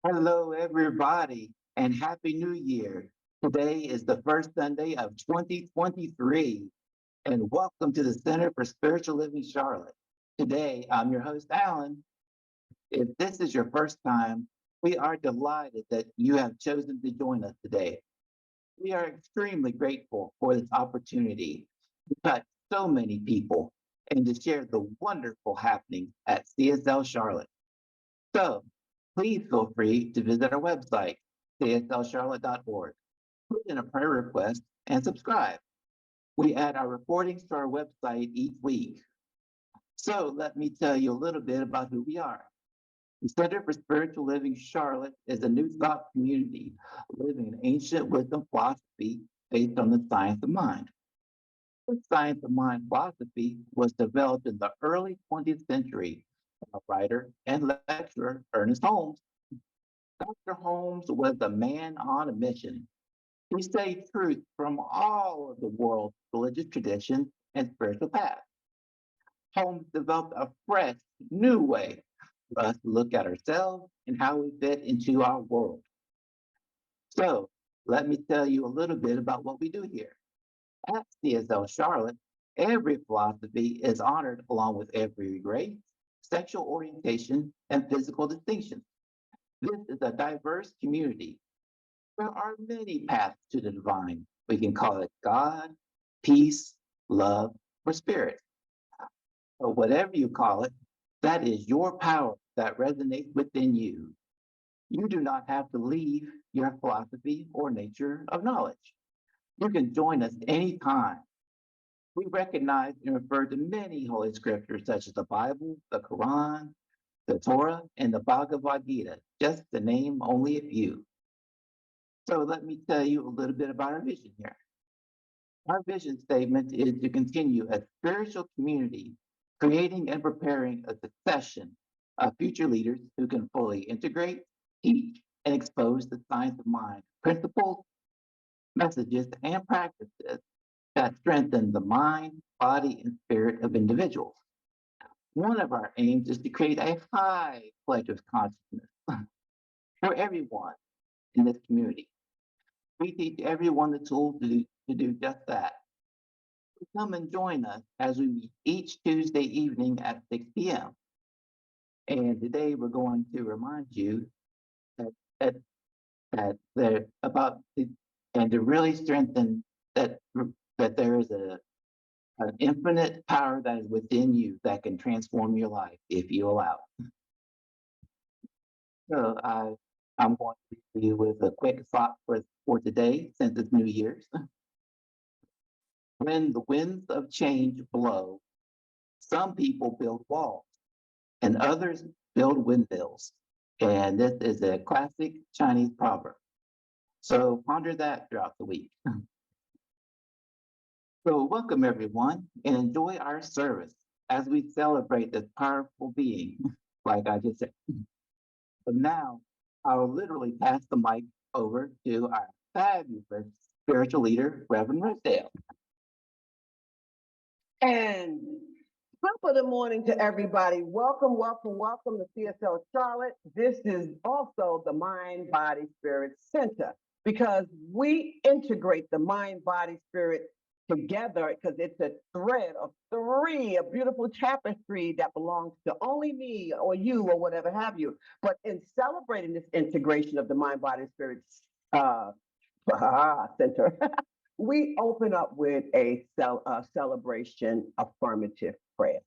Hello, everybody, and Happy New Year. Today is the first Sunday of 2023, and welcome to the Center for Spiritual Living Charlotte. Today, I'm your host, Alan. If this is your first time, we are delighted that you have chosen to join us today. We are extremely grateful for this opportunity to touch so many people and to share the wonderful happenings at CSL Charlotte. So please feel free to visit our website, cslcharlotte.org, put in a prayer request, and subscribe. We add our recordings to our website each week. So let me tell you a little bit about who we are. The Center for Spiritual Living Charlotte is a new thought community living in ancient wisdom philosophy based on the science of mind. The science of mind philosophy was developed in the early 20th century by writer and lecturer Ernest Holmes. Dr. Holmes was a man on a mission. He studied truth from all of the world's religious traditions and spiritual paths. Holmes developed a fresh, new way for us to look at ourselves and how we fit into our world. So, let me tell you a little bit about what we do here. At CSL Charlotte, every philosophy is honored along with every race, sexual orientation, and physical distinction. This is a diverse community. There are many paths to the divine. We can call it God, peace, love, or spirit. But whatever you call it, that is your power that resonates within you. You do not have to leave your philosophy or nature of knowledge. You can join us anytime. We recognize and refer to many holy scriptures such as the Bible, the Quran, the Torah, and the Bhagavad Gita, just to name only a few. So let me tell you a little bit about our vision here. Our vision statement is to continue a spiritual community, creating and preparing a succession of future leaders who can fully integrate, teach, and expose the science of mind, principles, messages, and practices that strengthen the mind, body, and spirit of individuals. One of our aims is to create a high pledge of consciousness for everyone in this community. We teach everyone the tools to do just that. Come and join us as we meet each Tuesday evening at 6 p.m. And today we're going to remind you that that, and to really strengthen that that there is an infinite power that is within you that can transform your life if you allow it. So I'm going to leave you with a quick thought for today, since it's New Year's. When the winds of change blow, some people build walls and others build windmills. And this is a classic Chinese proverb. So ponder that throughout the week. So welcome everyone and enjoy our service as we celebrate this powerful being, like I just said. But now I'll literally pass the mic over to our fabulous spiritual leader, Reverend Rosedale. And top of the morning to everybody. Welcome, welcome, welcome to CSL Charlotte. This is also the Mind, Body, Spirit Center because we integrate the mind, body, spirit together because it's a thread of three, a beautiful tapestry that belongs to only me or you or whatever have you. But in celebrating this integration of the mind, body, spirit uh, center, we open up with a celebration affirmative prayer.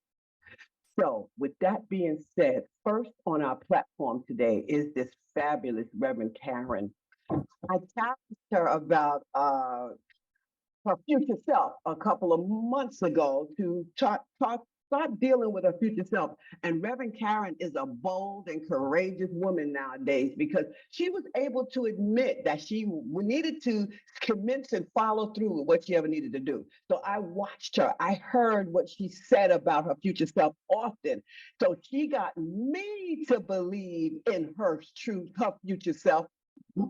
So, with that being said, first on our platform today is this fabulous Reverend Karen. I talked to her about her future self a couple of months ago to start dealing with her future self. And Reverend Karen is a bold and courageous woman nowadays because she was able to admit that she needed to commence and follow through with what she ever needed to do. So I watched her. I heard what she said about her future self often. So she got me to believe in her future self.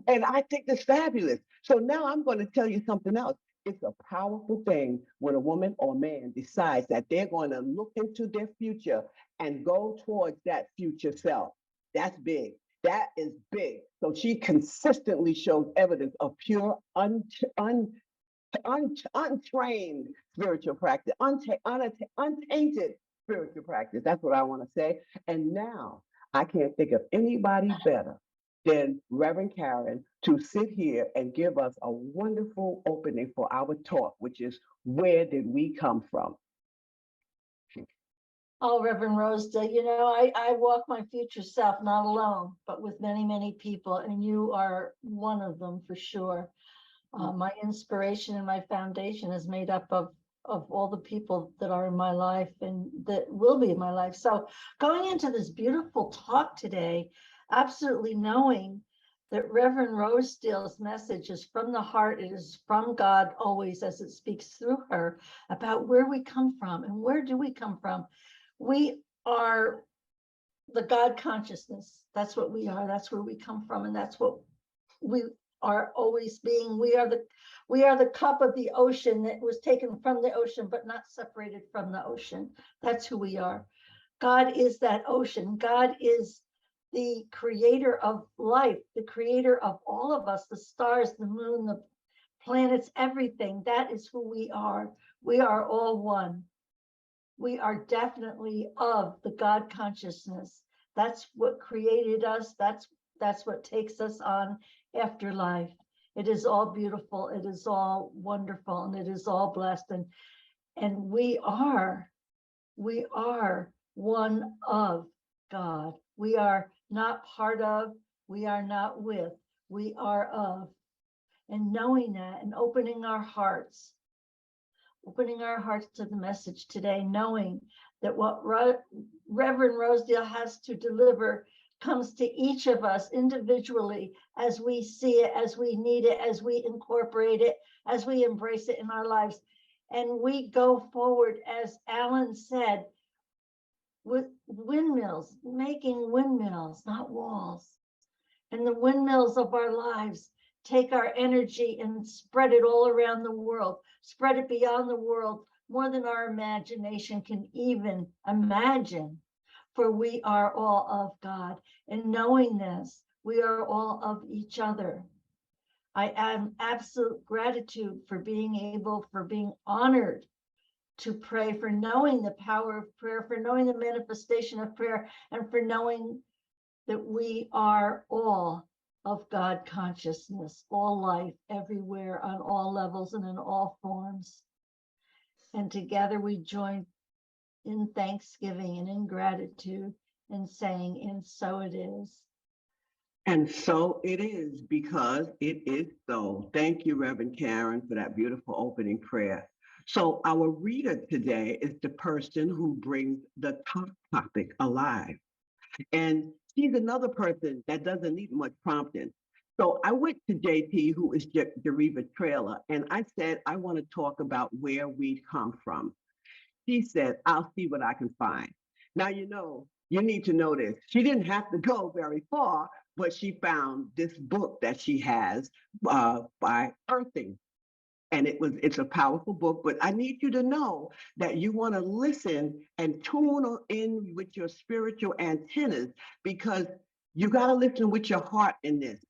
And I think that's fabulous. So now I'm going to tell you something else. It's a powerful thing when a woman or man decides that they're going to look into their future and go towards that future self. That's big. That is big. So she consistently shows evidence of pure, untrained spiritual practice, untainted spiritual practice. That's what I want to say. And now I can't think of anybody better than Reverend Karen to sit here and give us a wonderful opening for our talk, which is where did we come from? Oh, Reverend Rosedale, I walk my future self, not alone, but with many, many people, and you are one of them for sure. My inspiration and my foundation is made up of all the people that are in my life and that will be in my life. So going into this beautiful talk today, absolutely knowing that Reverend Rosedale's message is from the heart, it is from God always as it speaks through her about where we come from. And where do we come from? We are the God consciousness. That's what we are. That's where we come from. And that's what we are always being. We are the cup of the ocean that was taken from the ocean, but not separated from the ocean. That's who we are. God is that ocean. God is the creator of life, the creator of all of us, the stars, the moon, the planets, everything. That is who we are. We are all one. We are definitely of the God consciousness. That's what created us. That's what takes us on after life. It is all beautiful. It is all wonderful, and it is all blessed. And we are one of God. We are not part of, we are not with, we are of. And knowing that and opening our hearts to the message today, knowing that what Reverend Rosedale has to deliver comes to each of us individually as we see it, as we need it, as we incorporate it, as we embrace it in our lives. And we go forward, as Alan said, with windmills, making windmills, not walls. And the windmills of our lives take our energy and spread it all around the world, spread it beyond the world, more than our imagination can even imagine. For we are all of God. And knowing this, we are all of each other. I am absolute gratitude for being honored to pray, for knowing the power of prayer, for knowing the manifestation of prayer, and for knowing that we are all of God consciousness, all life, everywhere, on all levels and in all forms. And together we join in thanksgiving and in gratitude and saying, and so it is. And so it is, because it is so. Thank you, Reverend Karen, for that beautiful opening prayer. So our reader today is the person who brings the topic alive. And she's another person that doesn't need much prompting. So I went to JT, who is Deriva Trailer, and I said, I want to talk about where we come from. She said, I'll see what I can find. Now, you need to know this. She didn't have to go very far, but she found this book that she has by Earthing. And it's a powerful book, but I need you to know that you want to listen and tune in with your spiritual antennas, because you got to listen with your heart in this.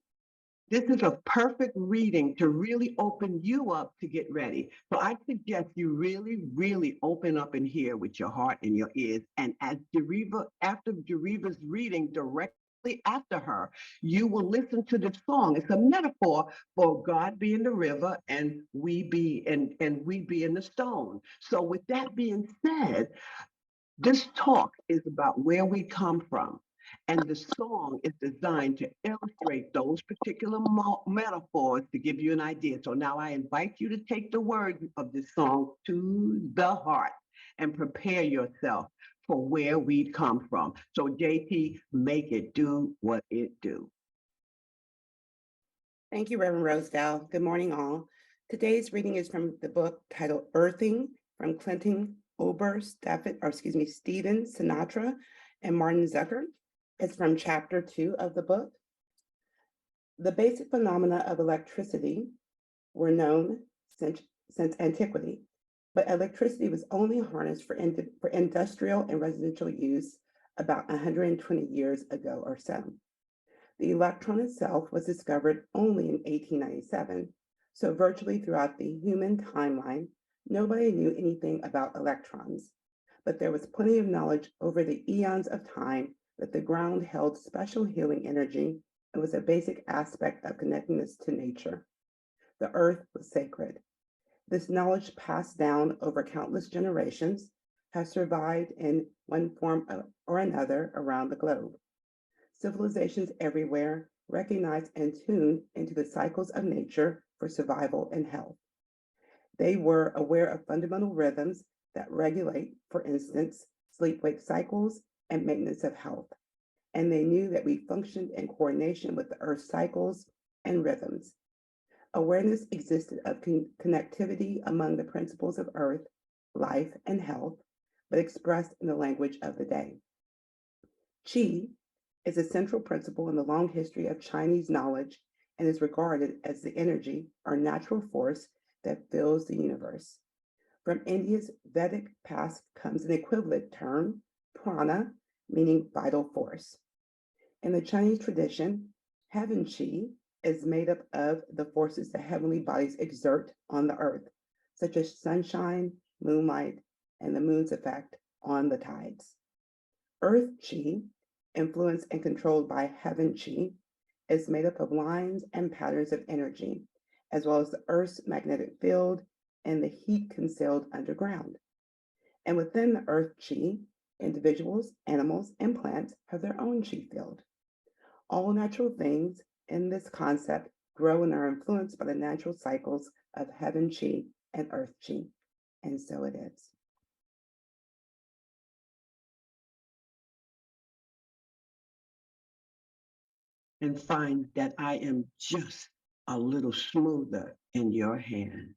This is a perfect reading to really open you up to get ready. So I suggest you really, really open up in here with your heart and your ears. And after Deriva's reading directly after her, you will listen to the song. It's a metaphor for God being the river and we be in the stone. So with that being said, this talk is about where we come from. And the song is designed to illustrate those particular metaphors to give you an idea. So now I invite you to take the words of this song to the heart and prepare yourself for where we come from. So JT, make it do what it do. Thank you, Reverend Rosedale. Good morning, all. Today's reading is from the book titled Earthing from Clinton Stephen Sinatra and Martin Zucker. It's from chapter 2 of the book. The basic phenomena of electricity were known since antiquity, but electricity was only harnessed for industrial and residential use about 120 years ago or so. The electron itself was discovered only in 1897, so virtually throughout the human timeline, nobody knew anything about electrons. But there was plenty of knowledge over the eons of time that the ground held special healing energy and was a basic aspect of connecting us to nature. The earth was sacred. This knowledge, passed down over countless generations, has survived in one form or another around the globe. Civilizations everywhere recognize and tune into the cycles of nature for survival and health. They were aware of fundamental rhythms that regulate, for instance, sleep wake cycles and maintenance of health. And they knew that we functioned in coordination with the Earth's cycles and rhythms. Awareness existed of connectivity among the principles of Earth, life, and health, but expressed in the language of the day. Qi is a central principle in the long history of Chinese knowledge and is regarded as the energy or natural force that fills the universe. From India's Vedic past comes an equivalent term, prana, meaning vital force. In the Chinese tradition, heaven Qi is made up of the forces that heavenly bodies exert on the earth, such as sunshine, moonlight, and the moon's effect on the tides. Earth Qi, influenced and controlled by heaven Qi, is made up of lines and patterns of energy, as well as the Earth's magnetic field and the heat concealed underground. And within the Earth Qi, individuals, animals, and plants have their own Qi field. All natural things in this concept grow and are influenced by the natural cycles of heaven Qi and Earth Qi. And so it is. And find that I am just a little smoother in your hand.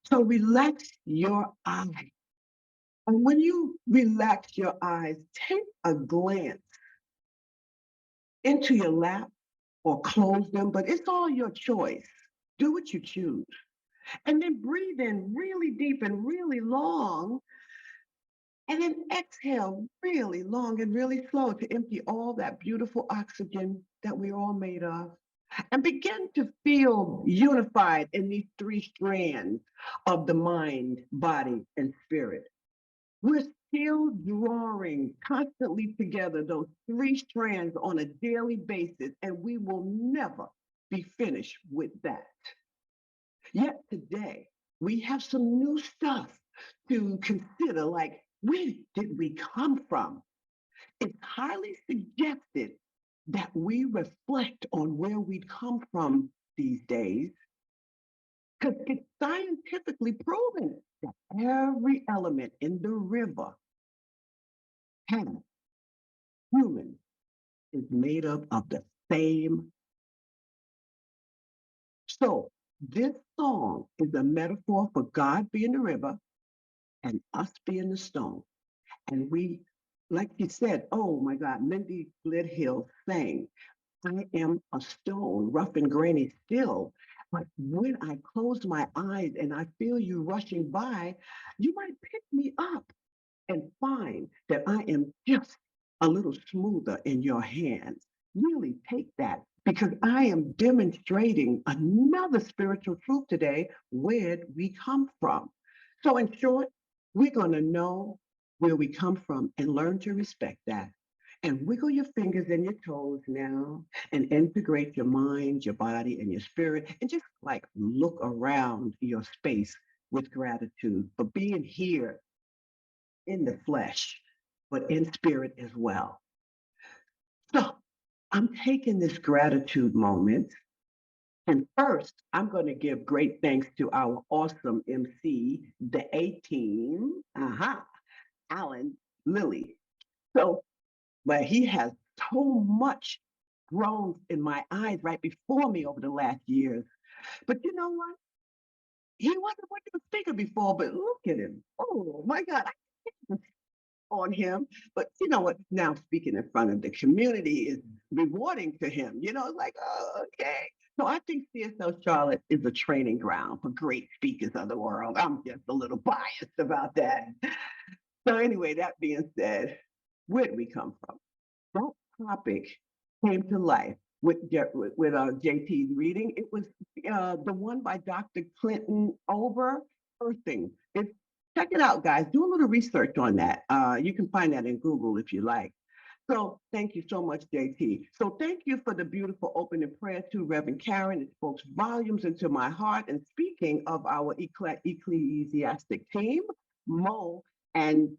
So relax your eyes. And when you relax your eyes, take a glance into your lap or close them, but it's all your choice. Do what you choose. And then breathe in really deep and really long. And then exhale really long and really slow to empty all that beautiful oxygen that we're all made of. And begin to feel unified in these three strands of the mind, body, and spirit. We're still drawing constantly together those three strands on a daily basis, and we will never be finished with that. Yet today, we have some new stuff to consider, like where did we come from? It's highly suggested that we reflect on where we come from these days, because it's scientifically proven that every element in the river has human is made up of the same. So this song is a metaphor for God being the river and us being the stone. And we, like you said, oh my God, Mindy Glidhill sang, I am a stone, rough and grainy still. But when I close my eyes and I feel you rushing by, you might pick me up and find that I am just a little smoother in your hands. Really take that because I am demonstrating another spiritual truth today where we come from. So, in short, we're going to know where we come from and learn to respect that. And wiggle your fingers and your toes now and integrate your mind, your body, and your spirit, and just like look around your space with gratitude for being here in the flesh, but in spirit as well. So I'm taking this gratitude moment. And first, I'm going to give great thanks to our awesome MC, the A team, Alan Lilly. So, but he has so much grown in my eyes right before me over the last years. But you know what? He wasn't much of a speaker before, but look at him. Oh my God, I on him. But you know what? Now speaking in front of the community is rewarding to him. You know, it's like, oh, okay. So I think CSL Charlotte is a training ground for great speakers of the world. I'm just a little biased about that. So anyway, that being said, where do we come from? That topic came to life with JT's reading. It was the one by Dr. Clinton over Earthing. Check it out, guys. Do a little research on that. You can find that in Google if you like. So thank you so much, JT. So thank you for the beautiful opening prayer to Reverend Karen. It spoke volumes into my heart. And speaking of our ecclesiastic team, Mo and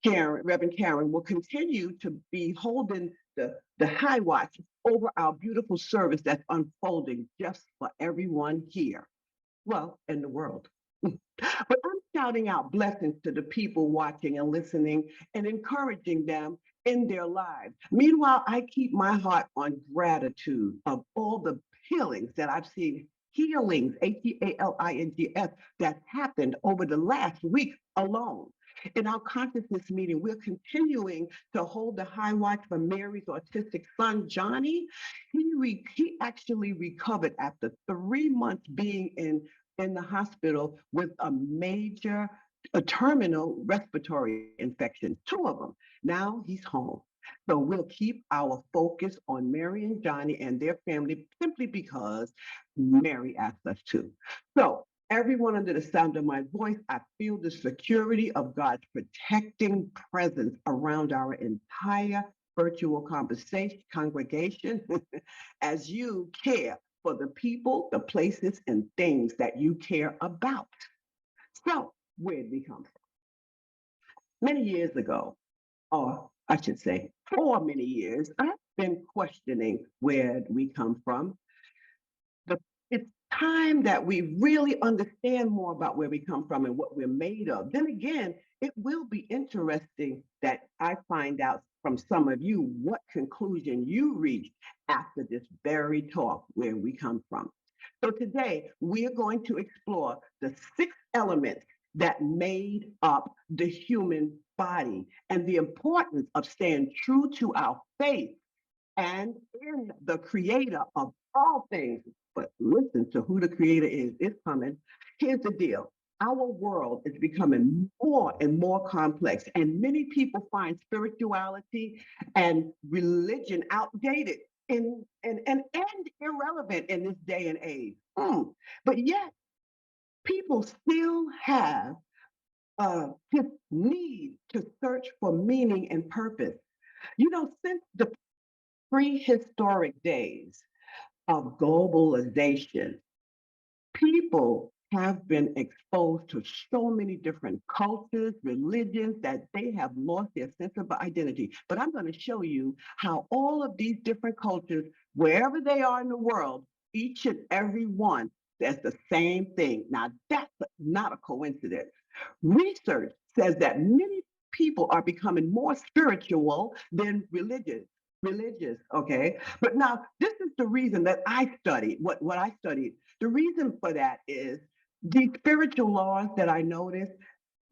Karen, Reverend Karen, will continue to be holding the high watch over our beautiful service that's unfolding just for everyone here. Well, in the world. But I'm shouting out blessings to the people watching and listening and encouraging them in their lives. Meanwhile, I keep my heart on gratitude of all the healings that I've seen, healings, HEALINGS, that happened over the last week alone. In our consciousness meeting, we're continuing to hold the high watch for Mary's autistic son, Johnny. He actually recovered after 3 months being in the hospital with a terminal respiratory infection, 2 of them. Now he's home. So we'll keep our focus on Mary and Johnny and their family simply because Mary asked us to. So everyone under the sound of my voice, I feel the security of God's protecting presence around our entire virtual congregation as you care for the people, the places, and things that you care about. So, where did we come from? Many years ago, or I should say, for many years, I've been questioning where we come from. It's time that we really understand more about where we come from and what we're made of. Then again, it will be interesting that I find out from some of you what conclusion you reached after this very talk, where we come from. So today, we are going to explore the 6 elements that made up the human body and the importance of staying true to our faith and in the creator of all things. But listen to who the creator is. It's coming. Here's the deal. Our world is becoming more and more complex, and many people find spirituality and religion outdated and irrelevant in this day and age. But yet, people still have this need to search for meaning and purpose. Since the prehistoric days of globalization, people have been exposed to so many different cultures, religions, that they have lost their sense of identity. But I'm going to show you how all of these different cultures, wherever they are in the world, each and every one says the same thing. Now, that's not a coincidence. Research says that many people are becoming more spiritual than religious, okay? But now, this is the reason that I studied what I studied. The reason for that is these spiritual laws that I noticed,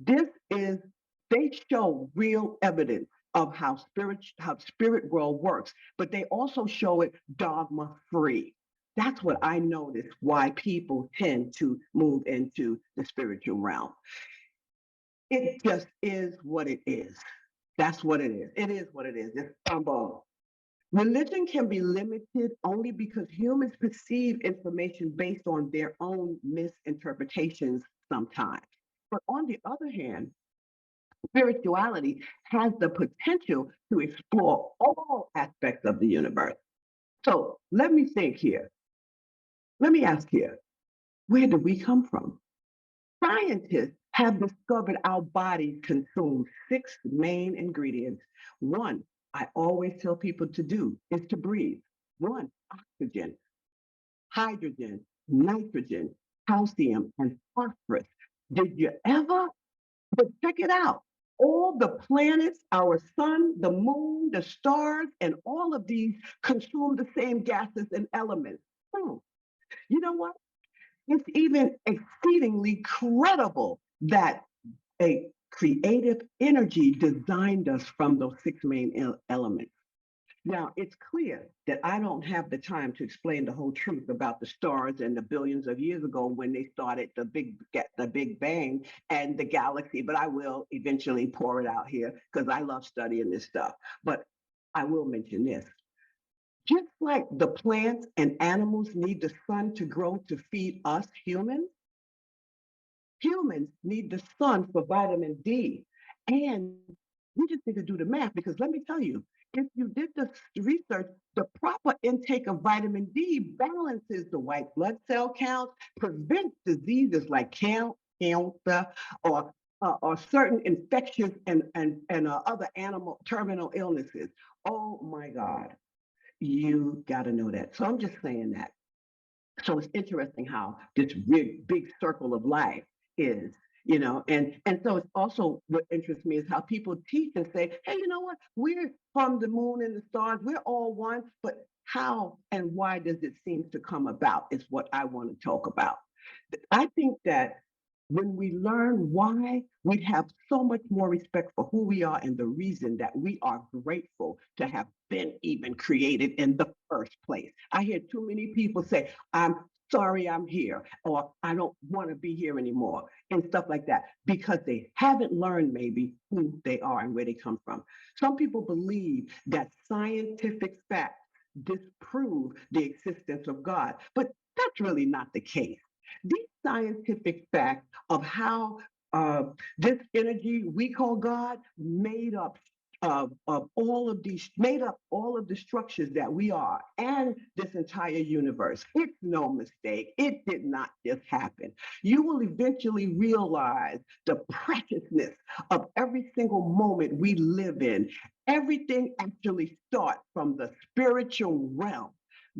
they show real evidence of how spirit world works, but they also show it dogma free. That's what I noticed why people tend to move into the spiritual realm. It just is what it is. That's what it is. It is what it is. It's humbug. Religion can be limited only because humans perceive information based on their own misinterpretations sometimes. But on the other hand, spirituality has the potential to explore all aspects of the universe. So let me think here. Let me ask here, where do we come from? Scientists have discovered our bodies consume 6 main ingredients. One, I always tell people to do is to breathe. One, oxygen, hydrogen, nitrogen, calcium, and phosphorus. Did you ever? But check it out. All the planets, our sun, the moon, the stars, and all of these consume the same gases and elements. You know what? It's even exceedingly credible that a creative energy designed us from those 6 main elements. Now, it's clear that I don't have the time to explain the whole truth about the stars and the billions of years ago when they started the Big Bang and the galaxy, but I will eventually pour it out here because I love studying this stuff. But I will mention this. Just like the plants and animals need the sun to grow to feed us humans, humans need the sun for vitamin D. And we just need to do the math because let me tell you, if you did the research, the proper intake of vitamin D balances the white blood cell count, prevents diseases like cancer or certain infectious and other animal terminal illnesses. Oh my God, you got to know that. So I'm just saying that. So it's interesting how this big circle of life is, and so it's also what interests me is how people teach and say, hey, you know what, we're from the moon and the stars, we're all one, but how and why does it seem to come about is what I want to talk about. I think that when we learn why, we'd have so much more respect for who we are and the reason that we are grateful to have been even created in the first place. I hear too many people say, I'm sorry I'm here, or I don't want to be here anymore, and stuff like that, because they haven't learned maybe who they are and where they come from. Some people believe that scientific facts disprove the existence of God, but that's really not the case. These scientific facts of how this energy we call God made up all of the structures that we are and this entire universe. It's no mistake. It did not just happen. You will eventually realize the preciousness of every single moment we live in. Everything actually starts from the spiritual realm.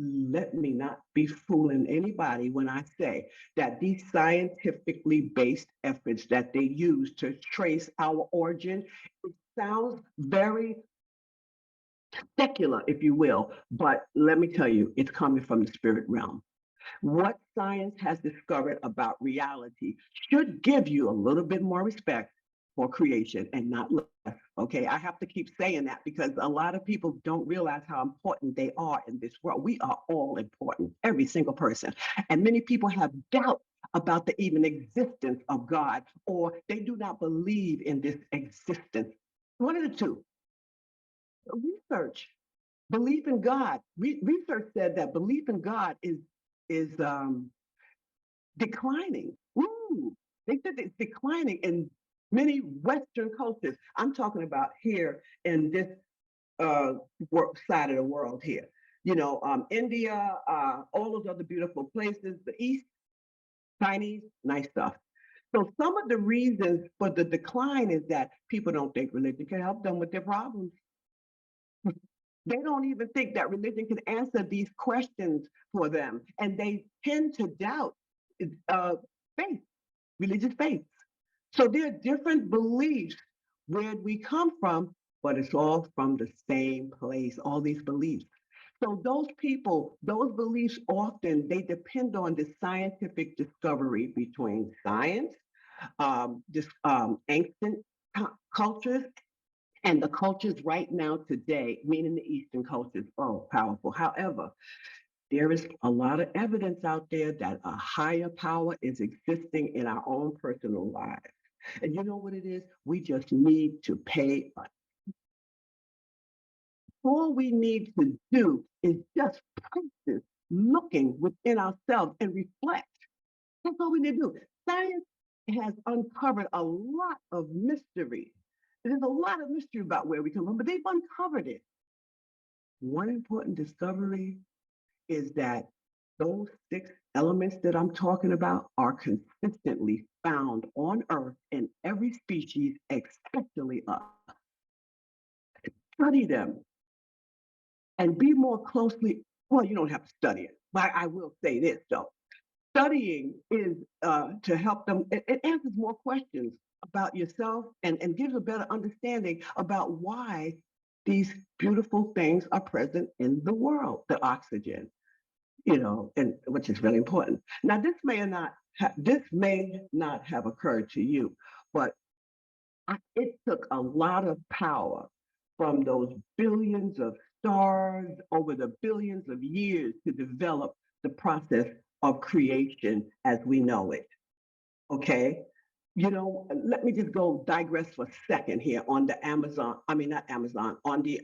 Let me not be fooling anybody when I say that these scientifically based efforts that they use to trace our origin, it sounds very secular, if you will, but let me tell you, it's coming from the spirit realm. What science has discovered about reality should give you a little bit more respect for creation and not less. Okay, I have to keep saying that because a lot of people don't realize how important they are in this world. We are all important, every single person. And many people have doubt about the even existence of God, or they do not believe in this existence. One of the two. Research, belief in God. Research said that belief in God is declining. Ooh, they said it's declining in many Western cultures. I'm talking about here in this side of the world here. India, all those other beautiful places, the East, Chinese, nice stuff. So some of the reasons for the decline is that people don't think religion can help them with their problems. They don't even think that religion can answer these questions for them. And they tend to doubt uh, faith, religious faith. So there are different beliefs where we come from, but it's all from the same place, all these beliefs. So those people, those beliefs often, they depend on the scientific discovery between science, ancient cultures, and the cultures right now today, meaning the Eastern cultures, are powerful. However, there is a lot of evidence out there that a higher power is existing in our own personal lives. And you know what it is? We just need to pay. All we need to do is just practice looking within ourselves and reflect. That's all we need to do. Science has uncovered a lot of mystery. There's a lot of mystery about where we come from, but they've uncovered it. One important discovery is that those 6 elements that I'm talking about are consistently found on Earth in every species, especially us. Study them and be more closely. Well, you don't have to study it, but I will say this though. Studying is to help them, it answers more questions about yourself and gives a better understanding about why these beautiful things are present in the world, the oxygen, and which is really important. Now, this may not have occurred to you, but it took a lot of power from those billions of stars over the billions of years to develop the process of creation as we know it. Okay. Let me just go digress for a second here on the Amazon, I mean, not Amazon, on the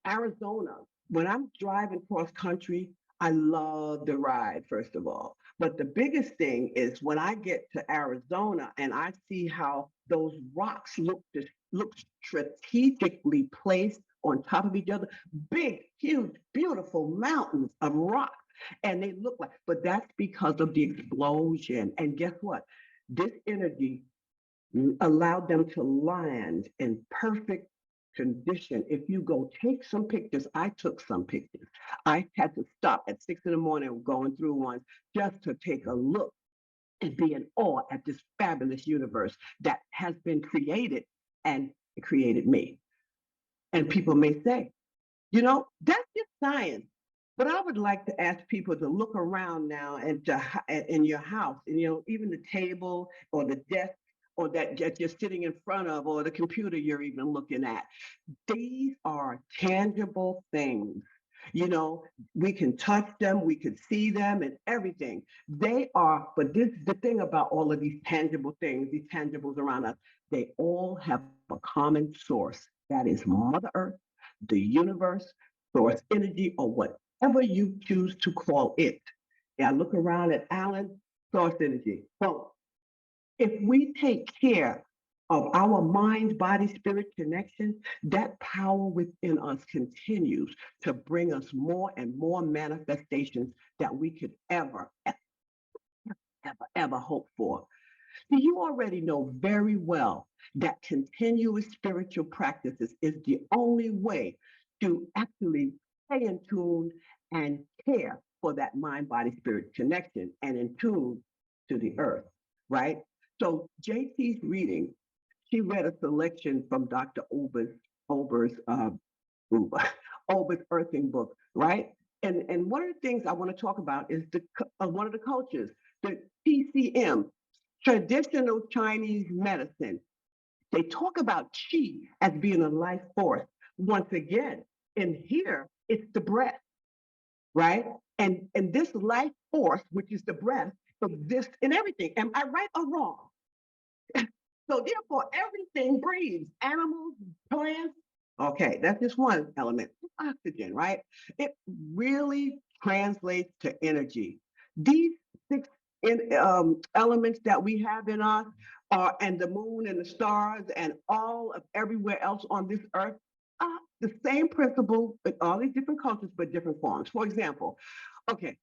Arizona, when I'm driving cross country, I love the ride, first of all. But the biggest thing is when I get to Arizona and I see how those rocks look strategically placed on top of each other, big, huge, beautiful mountains of rock. And they look like, but that's because of the explosion. And guess what? This energy allowed them to land in perfect condition. If you go take some pictures, I took some pictures. I had to stop at 6 in the morning going through ones just to take a look and be in awe at this fabulous universe that has been created and it created me. And people may say, that's just science. But I would like to ask people to look around now and in your house, and even the table or the desk or that you're sitting in front of, or the computer you're even looking at. These are tangible things. We can touch them, we can see them, and everything. They are, but this the thing about all of these tangible things, these tangibles around us, they all have a common source. That is Mother Earth, the universe, source energy, or whatever you choose to call it. Yeah, I look around at Alan, source energy. Well, if we take care of our mind, body, spirit connection, that power within us continues to bring us more and more manifestations that we could ever hope for. So you already know very well that continuous spiritual practices is the only way to actually stay in tune and care for that mind body spirit connection and in tune to the earth, right? So JT's reading, she read a selection from Dr. Ober's Uber, Ober's Earthing book, right? And one of the things I want to talk about is one of the cultures, the TCM, traditional Chinese medicine. They talk about qi as being a life force. Once again, in here, it's the breath, right? And this life force, which is the breath, exists in everything. Am I right or wrong? So therefore, everything breathes. Animals, plants. Okay, that's just one element. Oxygen, right? It really translates to energy. These six elements that we have in us are, and the moon and the stars and all of everywhere else on this earth, are the same principle in all these different cultures, but different forms. For example, okay,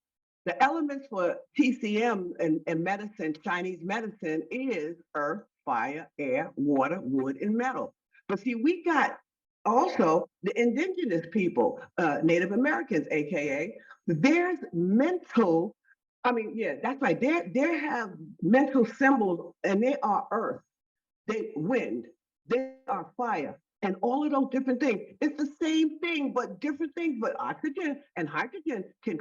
the elements for TCM and medicine, Chinese medicine, is earth, fire, air, water, wood, and metal. But see, we got also the indigenous people, Native Americans, AKA, there's mental, I mean, yeah, that's right. They have mental symbols and they are earth, they wind, they are fire, and all of those different things. It's the same thing, but different things. But oxygen and hydrogen can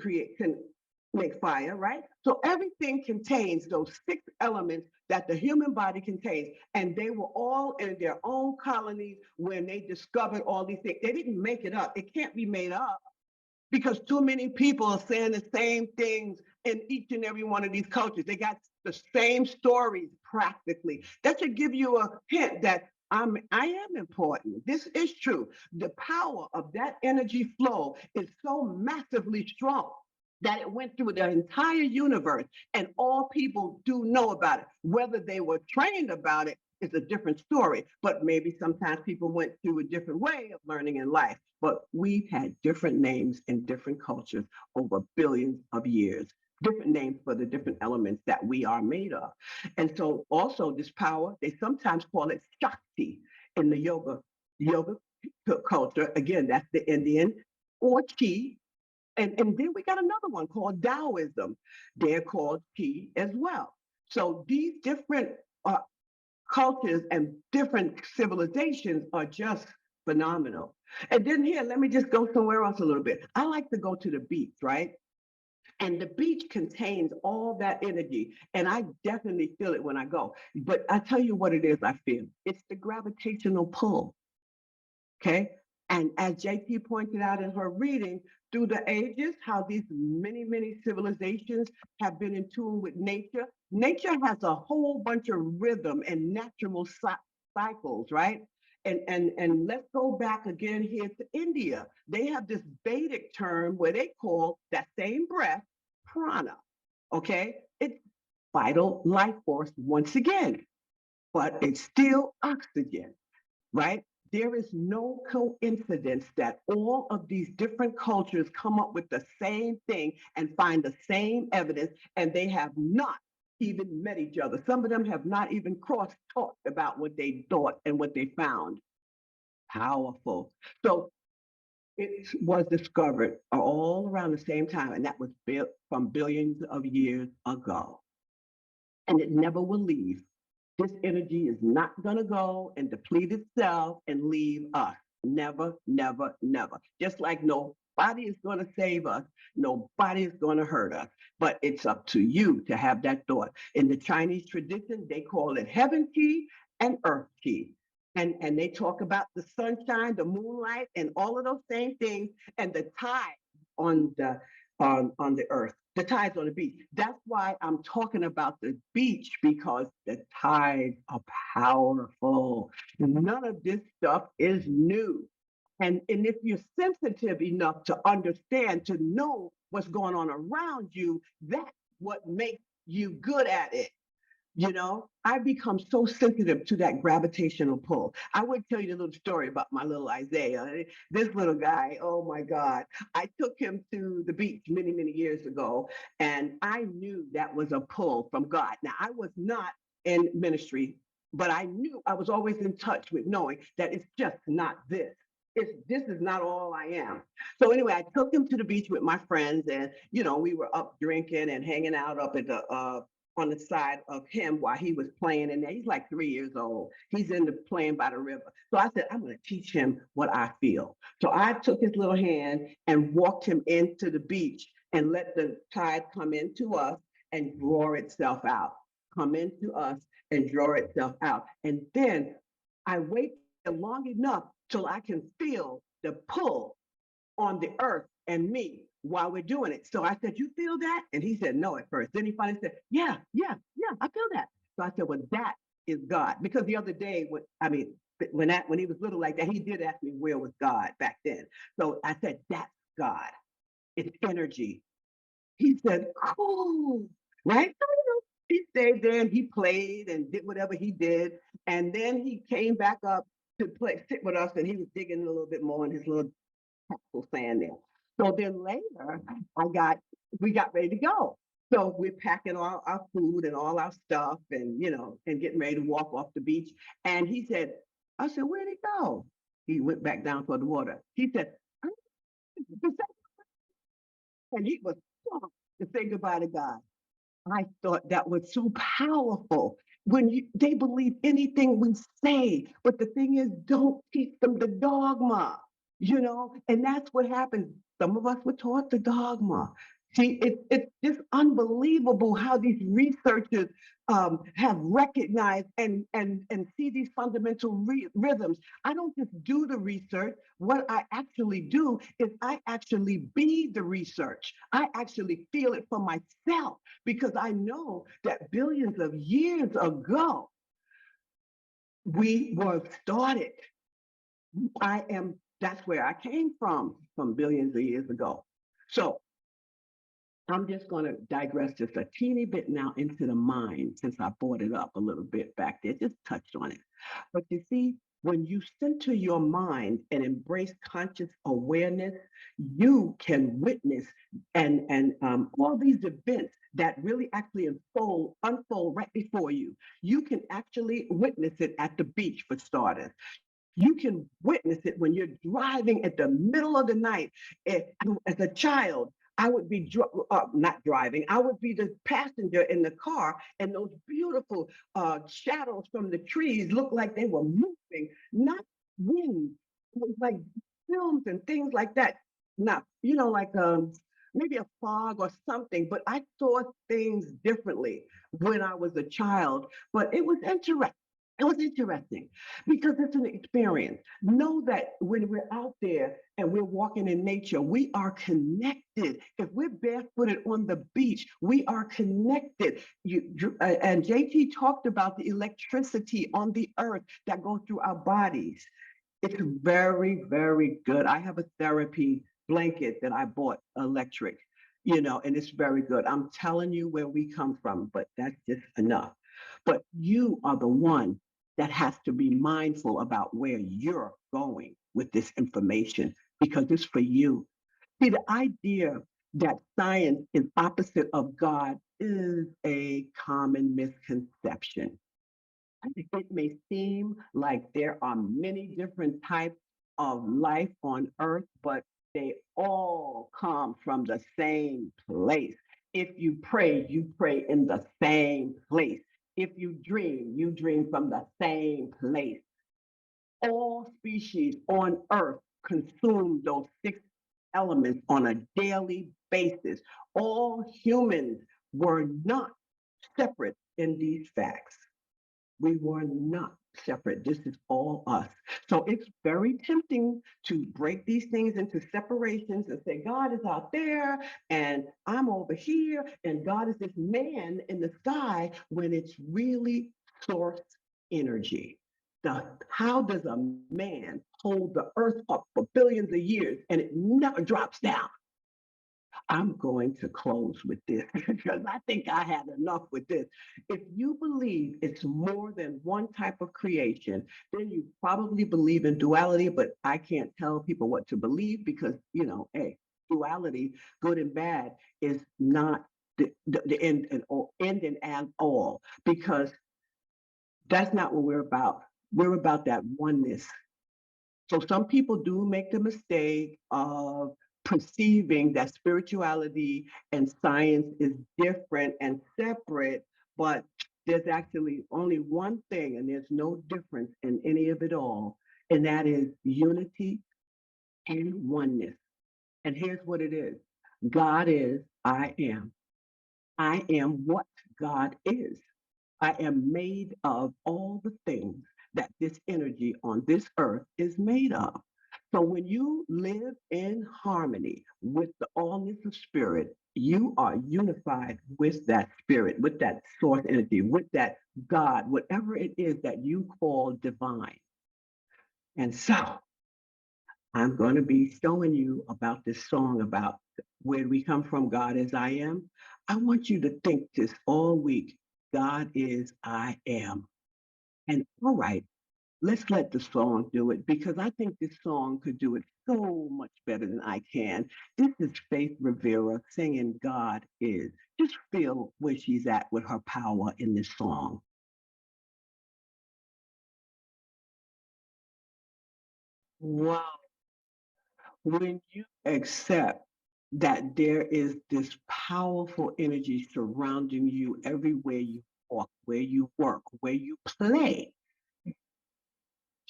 make fire, right? So everything contains those six elements that the human body contains, and they were all in their own colonies when they discovered all these things. They didn't make it up. It can't be made up because too many people are saying the same things in each and every one of these cultures. They got the same stories practically. That should give you a hint that I am important. This is true. The power of that energy flow is so massively strong that it went through the entire universe and all people do know about it. Whether they were trained about it is a different story, but maybe sometimes people went through a different way of learning in life. But we've had different names in different cultures over billions of years, different names for the different elements that we are made of. And so also this power, they sometimes call it Shakti in the yoga culture. Again, that's the Indian, or Chi. And then we got another one called Taoism. They're called Qi as well. So these different uh, cultures and different civilizations are just phenomenal. And then here, let me just go somewhere else a little bit. I like to go to the beach, right? And the beach contains all that energy. And I definitely feel it when I go. But I tell you what it is I feel. It's the gravitational pull. Okay. And as JT pointed out in her reading, through the ages, how these many civilizations have been in tune with nature. Nature has a whole bunch of rhythm and natural cycles, right? And let's go back again here to India. They have this Vedic term where they call that same breath prana. Okay, it's vital life force once again, but it's still oxygen, right? There is no coincidence that all of these different cultures come up with the same thing and find the same evidence, and they have not even met each other. Some of them have not even cross talked about what they thought and what they found. Powerful. So it was discovered all around the same time, and that was built from billions of years ago. And it never will leave. This energy is not going to go and deplete itself and leave us. Never, never, never. Just like nobody is going to save us, nobody is going to hurt us. But it's up to you to have that thought. In the Chinese tradition, they call it heaven chi and earth chi. And they talk about the sunshine, the moonlight, and all of those same things, and the tide on the earth, the tides on the beach. That's why I'm talking about the beach, because the tides are powerful. None of this stuff is new. And if you're sensitive enough to understand, to know what's going on around you, that's what makes you good at it. You know, I become so sensitive to that gravitational pull. I would tell you a little story about my little Isaiah. This little guy, oh my God. I took him to the beach many, many years ago, and I knew that was a pull from God. Now, I was not in ministry, but I knew, I was always in touch with knowing that it's just not this. This is not all I am. So anyway, I took him to the beach with my friends, and we were up drinking and hanging out up at the on the side of him while he was playing in there. He's like 3 years old. He's in the playing by the river. So I said, I'm going to teach him what I feel. So I took his little hand and walked him into the beach and let the tide come into us and draw itself out. Come into us and draw itself out. And then I wait long enough till I can feel the pull on the earth and me while we're doing it. So I said, you feel that? And he said, no, at first. Then he finally said, yeah, I feel that. So I said, well, that is God. Because the other day, when he was little like that, he did ask me where was God back then. So I said, that's God. It's energy. He said, cool, right? So, he stayed there and he played and did whatever he did. And then he came back up to sit with us, and he was digging a little bit more in his little sand there. So then later, we got ready to go. So we're packing all our food and all our stuff, and and getting ready to walk off the beach. And he said, I said, where'd he go? He went back down toward the water. He said, and he was shocked to say goodbye to God. I thought that was so powerful. They believe anything we say, but the thing is, don't teach them the dogma, and that's what happens. Some of us were taught the dogma. See, it's just unbelievable how these researchers have recognized and see these fundamental rhythms. I don't just do the research. What I actually do is I actually be the research. I actually feel it for myself, because I know that billions of years ago, we were started. That's where I came from billions of years ago. So I'm just going to digress just a teeny bit now into the mind, since I brought it up a little bit back there, just touched on it. But you see, when you center your mind and embrace conscious awareness, you can witness and all these events that really actually unfold right before you. You can actually witness it at the beach, for starters. You can witness it when you're driving at the middle of the night. As a child, I would be not driving. I would be the passenger in the car, and those beautiful shadows from the trees looked like they were moving, not wind. It was like films and things like that. Not, like maybe a fog or something. But I saw things differently when I was a child. But it was interesting. It was interesting because it's an experience. Know that when we're out there and we're walking in nature, we are connected. If we're barefooted on the beach, we are connected. And JT talked about the electricity on the earth that goes through our bodies. It's very, very good. I have a therapy blanket that I bought electric, and it's very good. I'm telling you where we come from, but that's just enough. But you are the one that has to be mindful about where you're going with this information because it's for you. See, the idea that science is opposite of God is a common misconception. It may seem like there are many different types of life on earth, but they all come from the same place. If you pray in the same place. If you dream from the same place. All species on earth consume those six elements on a daily basis. All humans were not separate in these facts. We were not separate. This is all us. So it's very tempting to break these things into separations and say, God is out there and I'm over here and God is this man in the sky when it's really source energy. How does a man hold the earth up for billions of years and it never drops down? I'm going to close with this because I think I had enough with this. If you believe it's more than one type of creation, then you probably believe in duality, but I can't tell people what to believe because, hey, duality, good and bad, is not the end and all, end and all, because that's not what we're about. We're about that oneness. So some people do make the mistake of perceiving that spirituality and science is different and separate, but there's actually only one thing, and there's no difference in any of it all, and that is unity and oneness. And here's what it is: God is, I am. I am what God is. I am made of all the things that this energy on this earth is made of. So when you live in harmony with the allness of spirit, you are unified with that spirit, with that source energy, with that God, whatever it is that you call divine. And so I'm going to be showing you about this song about where we come from, God is I am. I want you to think this all week. God is I am. And all right, let's let the song do it because I think this song could do it so much better than I can. This is Faith Rivera singing God is. Just feel where she's at with her power in this song. Wow. When you accept that there is this powerful energy surrounding you everywhere you walk, where you work, where you play,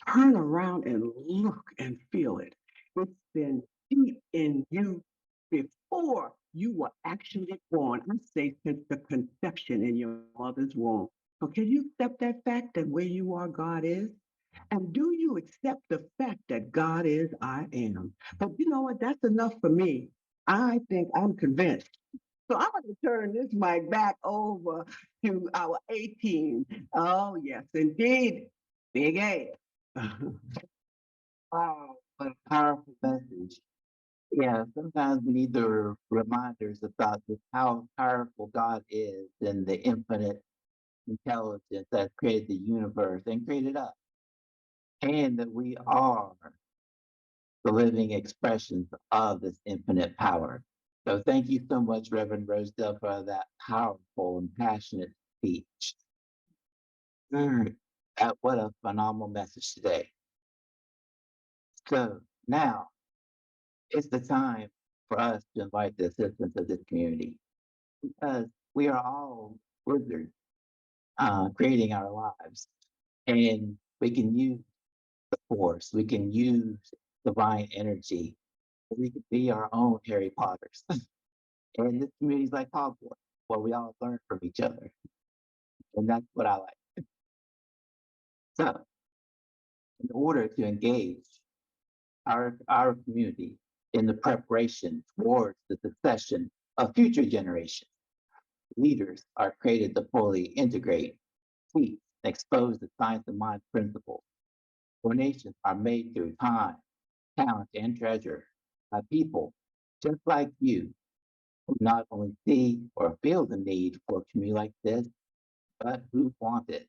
turn around and look and feel it. It's been deep in you before you were actually born. I say since the conception in your mother's womb. So can you accept that fact that where you are, God is? And do you accept the fact that God is I am? But you know what? That's enough for me. I think I'm convinced. So I'm going to turn this mic back over to our A team. Oh, yes, indeed. Big A. Wow, what a powerful message. Yeah, sometimes we need the reminders about just how powerful God is and the infinite intelligence that created the universe and created us, and that we are the living expressions of this infinite power. So thank you so much, Reverend Rosedale, for that powerful and passionate speech. What a phenomenal message today. So now it's the time for us to invite the assistance of this community because we are all wizards creating our lives. And we can use the force, we can use divine energy, we could be our own Harry Potters. And this community is like Hogwarts, where we all learn from each other. And that's what I like. So, in order to engage our community in the preparation towards the succession of future generations, leaders are created to fully integrate, teach, and expose the science of mind principles. Donations are made through time, talent, and treasure by people just like you who not only see or feel the need for a community like this, but who want it.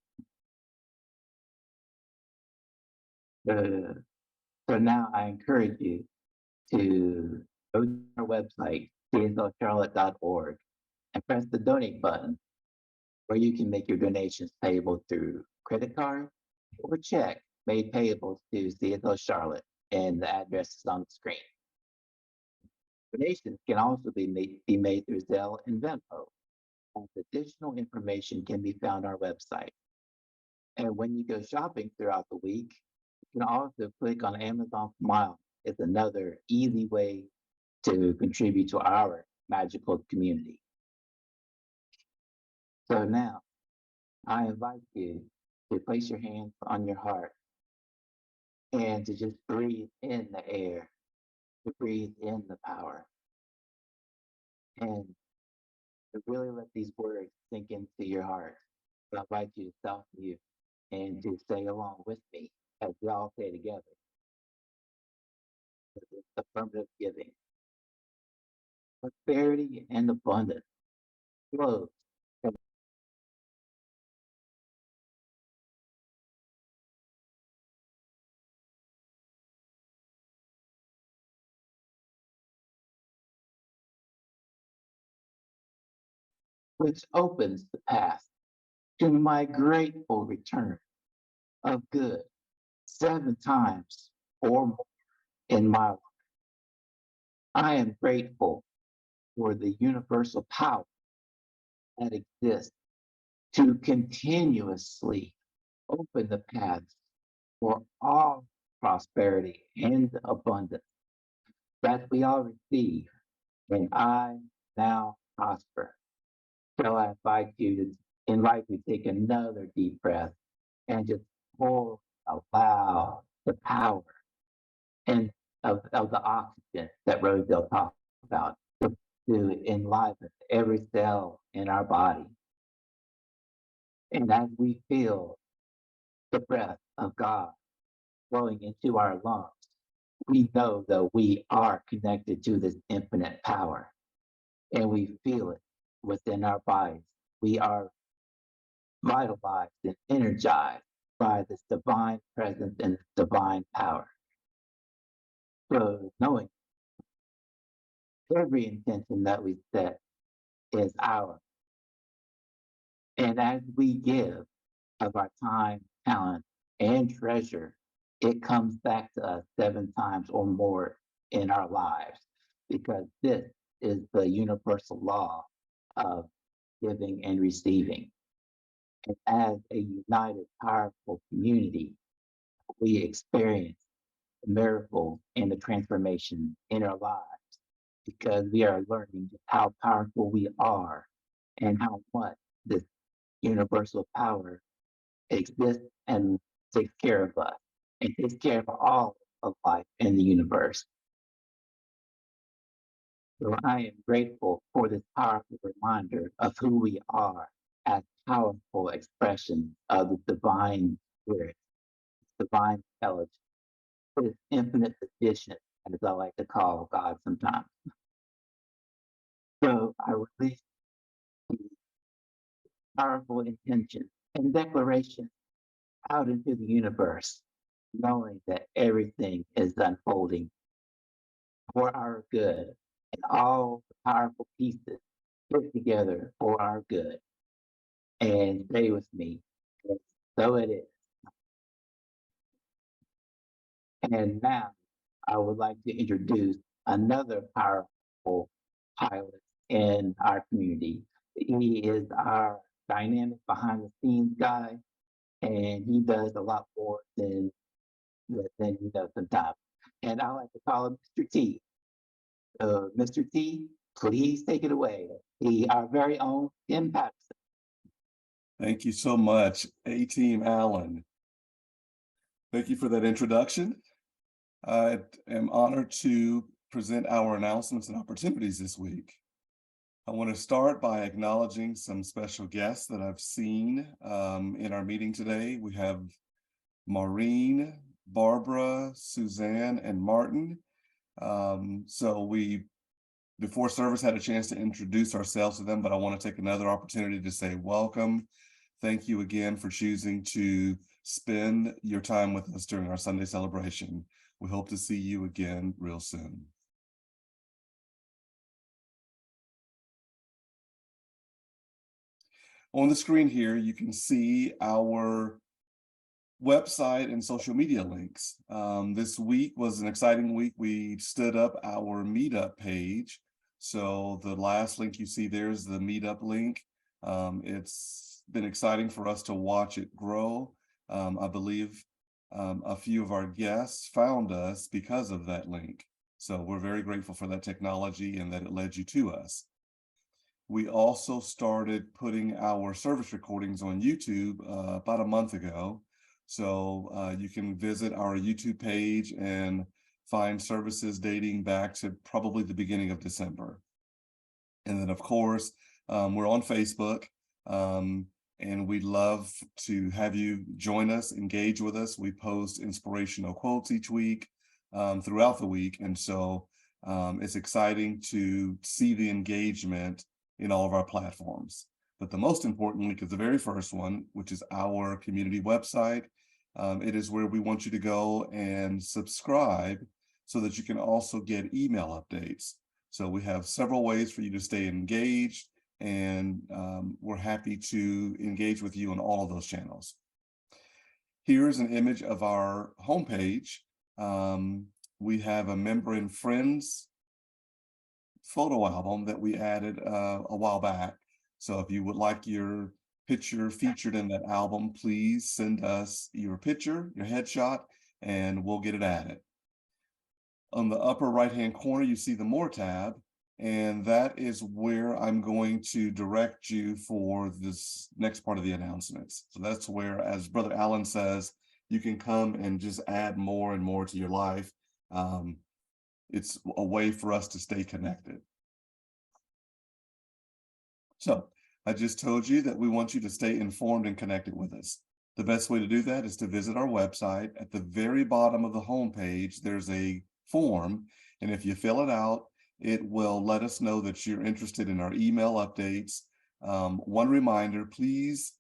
Uh, so now I encourage you to go to our website, cslcharlotte.org, and press the donate button where you can make your donations payable through credit card or check made payable to CSL Charlotte, and the address is on the screen. Donations can also be made through Zelle and Venmo, and additional information can be found on our website. And when you go shopping throughout the week, you can also click on Amazon Smile. It's another easy way to contribute to our magical community. So now, I invite you to place your hands on your heart and to just breathe in the air, to breathe in the power, and to really let these words sink into your heart. So I invite you to self-mute and to say along with me as we all say together, affirmative giving. Prosperity and abundance flows from which opens the path to my grateful return of good 7 times or more in my life. I am grateful for the universal power that exists to continuously open the paths for all prosperity and abundance that we all receive, and I now prosper. So I invite you to take another deep breath and just pull, allow the power and of the oxygen that Rosedale talked about to enliven every cell in our body. And as we feel the breath of God flowing into our lungs, we know that we are connected to this infinite power and we feel it within our bodies. We are vitalized and energized by this divine presence and divine power. So knowing every intention that we set is ours. And as we give of our time, talent, and treasure, it comes back to us 7 times or more in our lives, because this is the universal law of giving and receiving. And as a united, powerful community, we experience the miracle and the transformation in our lives because we are learning just how powerful we are and how much this universal power exists and takes care of us and takes care of all of life in the universe. So I am grateful for this powerful reminder of who we are as powerful expressions of the divine spirit, divine intelligence, this infinite sufficient, as I like to call God sometimes. So I release these powerful intentions and declarations out into the universe, knowing that everything is unfolding for our good and all the powerful pieces fit together for our good. And stay with me. And so it is. And now I would like to introduce another powerful pilot in our community. He is our dynamic behind the scenes guy, and he does a lot more than you know sometimes. And I like to call him Mr. T. Mr. T, please take it away. Our very own Tim Patterson. Thank you so much, A-Team Allen. Thank you for that introduction. I am honored to present our announcements and opportunities this week. I want to start by acknowledging some special guests that I've seen in our meeting today. We have Maureen, Barbara, Suzanne, and Martin. So we, before service, had a chance to introduce ourselves to them, but I want to take another opportunity to say welcome. Thank you again for choosing to spend your time with us during our Sunday celebration. We hope to see you again real soon. On the screen here, you can see our website and social media links. This week was an exciting week. We stood up our meetup page. So the last link you see there is the meetup link. It's been exciting for us to watch it grow. I believe a few of our guests found us because of that link. So we're very grateful for that technology and that it led you to us. We also started putting our service recordings on YouTube about a month ago. So you can visit our YouTube page and find services dating back to probably the beginning of December. And then, of course, we're on Facebook, and we'd love to have you join us, engage with us. We post inspirational quotes each week throughout the week. And so it's exciting to see the engagement in all of our platforms. But the most important link is the very first one, which is our community website. It is where we want you to go and subscribe so that you can also get email updates. So we have several ways for you to stay engaged, and we're happy to engage with you on all of those channels. Here's an image of our homepage. We have a member and friends photo album that we added a while back. So if you would like your picture featured in that album, please send us your picture, your headshot, and we'll get it added. On the upper right-hand corner, you see the More tab, and that is where I'm going to direct you for this next part of the announcements. So that's where, as Brother Allen says, you can come and just add more and more to your life. It's a way for us to stay connected. So I just told you that we want you to stay informed and connected with us. The best way to do that is to visit our website. At the very bottom of the homepage, there's a form, and if you fill it out, it will let us know that you're interested in our email updates. One reminder, please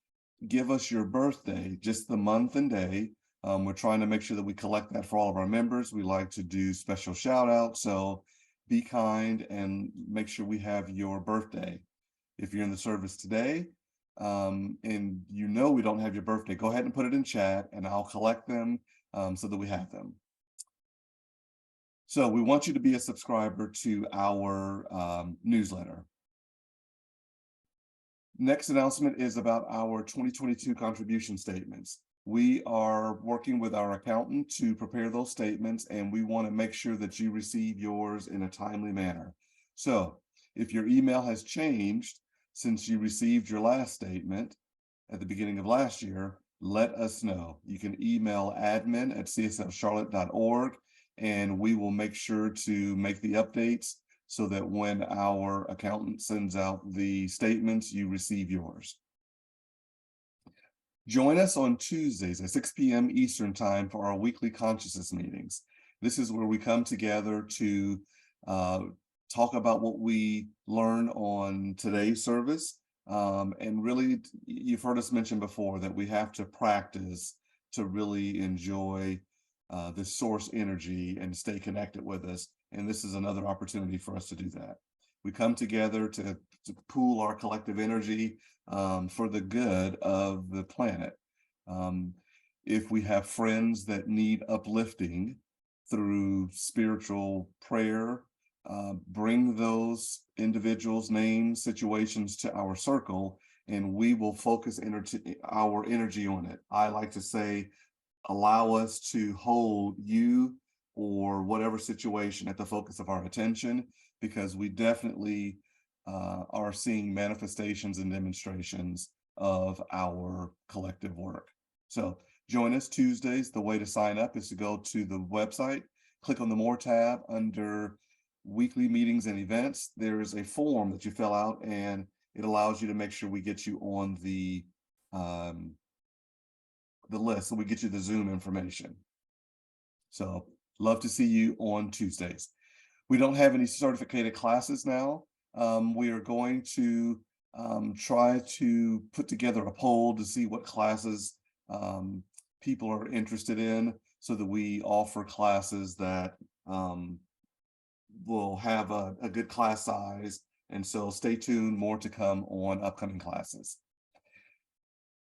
give us your birthday, just the month and day. We're trying to make sure that we collect that for all of our members. We like to do special shout outs, so be kind and make sure we have your birthday. If you're in the service today and you know we don't have your birthday, go ahead and put it in chat and I'll collect them so that we have them. So we want you to be a subscriber to our newsletter. Next announcement is about our 2022 contribution statements. We are working with our accountant to prepare those statements, and we want to make sure that you receive yours in a timely manner. So if your email has changed since you received your last statement at the beginning of last year, let us know. You can email admin@cslcharlotte.org, and we will make sure to make the updates so that when our accountant sends out the statements, you receive yours. Join us on Tuesdays at 6 p.m. Eastern Time for our weekly consciousness meetings. This is where we come together to talk about what we learn on today's service. And really, you've heard us mention before that we have to practice to really enjoy this source energy and stay connected with us. And this is another opportunity for us to do that. We come together to pool our collective energy for the good of the planet. If we have friends that need uplifting through spiritual prayer, bring those individuals' names, situations to our circle, and we will focus our energy on it. I like to say, allow us to hold you or whatever situation at the focus of our attention, because we definitely are seeing manifestations and demonstrations of our collective work. So Join us Tuesdays. The way to sign up is to go to the website, click on the More tab under weekly meetings and events. There's a form that you fill out, and it allows you to make sure we get you on the list, so we get you the Zoom information. So love to see you on Tuesdays. We don't have any certificated classes now. We are going to try to put together a poll to see what classes people are interested in, so that we offer classes that will have a good class size. And so stay tuned, more to come on upcoming classes.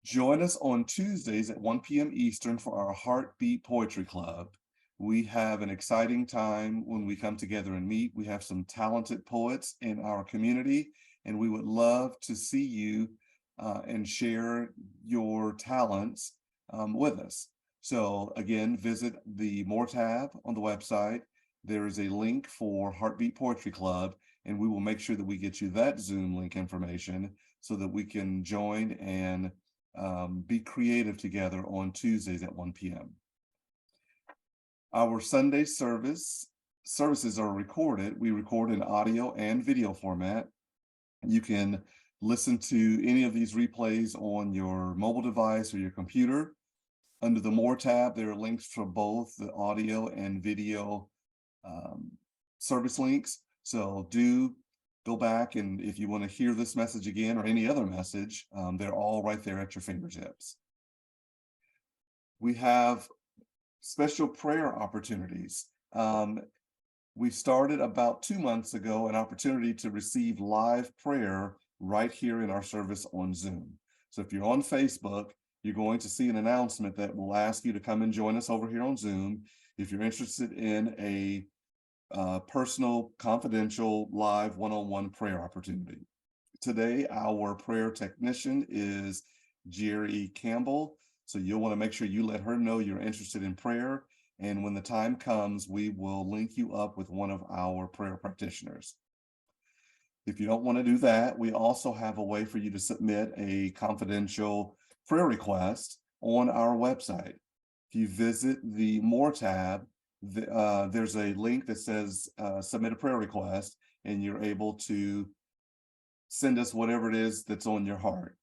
Join us on Tuesdays at 1 p.m. Eastern for our Heartbeat Poetry Club. We have an exciting time when we come together and meet. We have some talented poets in our community, and we would love to see you and share your talents with us. So again, visit the More tab on the website. There is a link for Heartbeat Poetry Club, and we will make sure that we get you that Zoom link information so that we can join and be creative together on Tuesdays at 1 p.m. Our Sunday services are recorded. We record in audio and video format. You can listen to any of these replays on your mobile device or your computer. Under the More tab, there are links for both the audio and video service links. So do go back, and if you want to hear this message again or any other message, they're all right there at your fingertips. We have special prayer opportunities. We started about 2 months ago an opportunity to receive live prayer right here in our service on Zoom. So if you're on Facebook, you're going to see an announcement that will ask you to come and join us over here on Zoom. If you're interested in a personal, confidential, live, one-on-one prayer opportunity. Today, our prayer technician is Jerry Campbell. So you'll want to make sure you let her know you're interested in prayer. And when the time comes, we will link you up with one of our prayer practitioners. If you don't want to do that, we also have a way for you to submit a confidential prayer request on our website. If you visit the More tab, there's a link that says submit a prayer request, and you're able to send us whatever it is that's on your heart.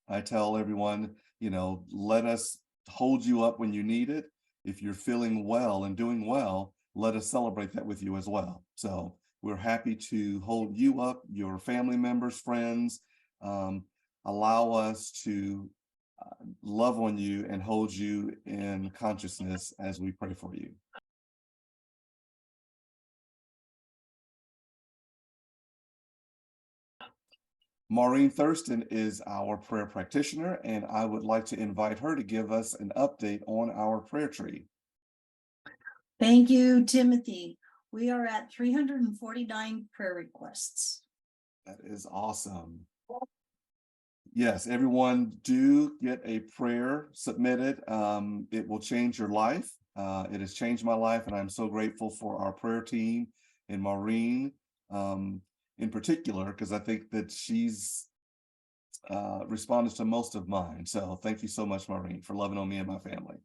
I tell everyone, let us hold you up when you need it. If you're feeling well and doing well, let us celebrate that with you as well. So we're happy to hold you up, your family members, friends. Allow us to love on you and hold you in consciousness as we pray for you. Maureen Thurston is our prayer practitioner, and I would like to invite her to give us an update on our prayer tree. Thank you, Timothy. We are at 349 prayer requests. That is awesome. Yes, everyone do get a prayer submitted. It will change your life. It has changed my life, and I'm so grateful for our prayer team and Maureen in particular, because I think that she's responded to most of mine. So thank you so much, Maureen, for loving on me and my family.